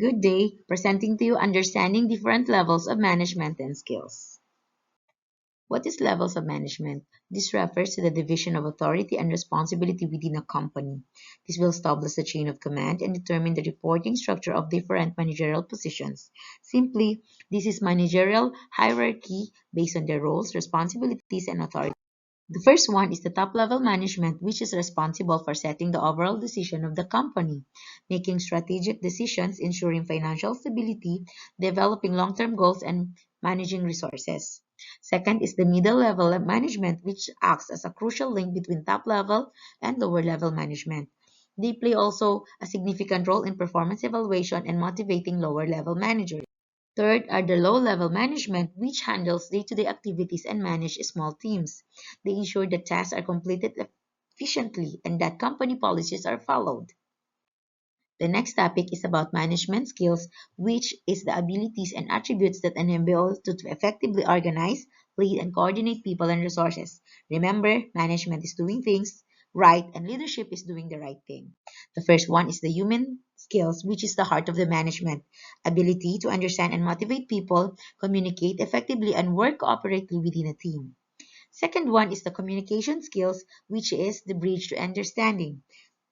Good day, presenting to you understanding different levels of management and skills. What is levels of management? This refers to the division of authority and responsibility within a company. This will establish the chain of command and determine the reporting structure of different managerial positions. Simply, this is managerial hierarchy based on their roles, responsibilities, and authority. The first one is the top-level management, which is responsible for setting the overall decision of the company, making strategic decisions, ensuring financial stability, developing long-term goals, and managing resources. Second is the middle level of management, which acts as a crucial link between top-level and lower-level management. They play also a significant role in performance evaluation and motivating lower-level managers. Third are the low-level management, which handles day-to-day activities and manage small teams. They ensure that tasks are completed efficiently and that company policies are followed. The next topic is about management skills, which is the abilities and attributes that enable to effectively organize, lead, and coordinate people and resources. Remember, management is doing things right and leadership is doing the right thing. The first one is the human skills, which is the heart of the management. Ability to understand and motivate people, communicate effectively, and work cooperatively within a team. Second one is the communication skills, which is the bridge to understanding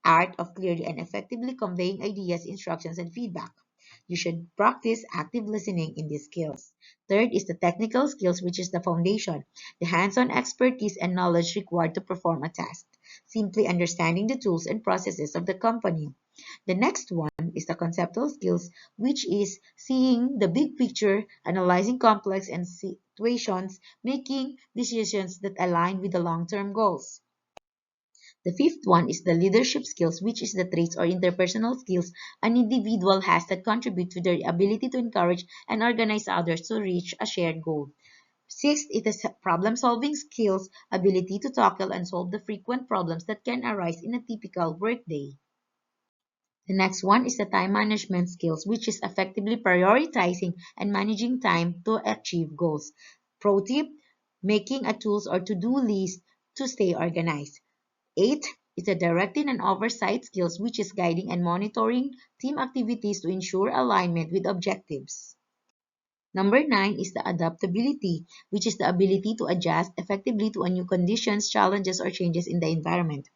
art of clearly and effectively conveying ideas, instructions, and feedback. You should practice active listening in these skills. Third is the technical skills, which is the foundation, the hands-on expertise and knowledge required to perform a task, simply understanding the tools and processes of the company. The next one is the conceptual skills, which is seeing the big picture, analyzing complex and situations, making decisions that align with the long-term goals. The fifth one is the leadership skills, which is the traits or interpersonal skills an individual has that contribute to their ability to encourage and organize others to reach a shared goal. Sixth, it is problem-solving skills, ability to tackle and solve the frequent problems that can arise in a typical workday. The next one is the time management skills, which is effectively prioritizing and managing time to achieve goals. Pro tip, making a tools or to-do list to stay organized. Eight is the directing and oversight skills, which is guiding and monitoring team activities to ensure alignment with objectives. Number nine is the adaptability, which is the ability to adjust effectively to a new conditions, challenges, or changes in the environment.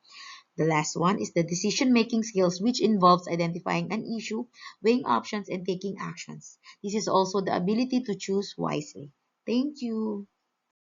The last one is the decision-making skills, which involves identifying an issue, weighing options, and taking actions. This is also the ability to choose wisely. Thank you.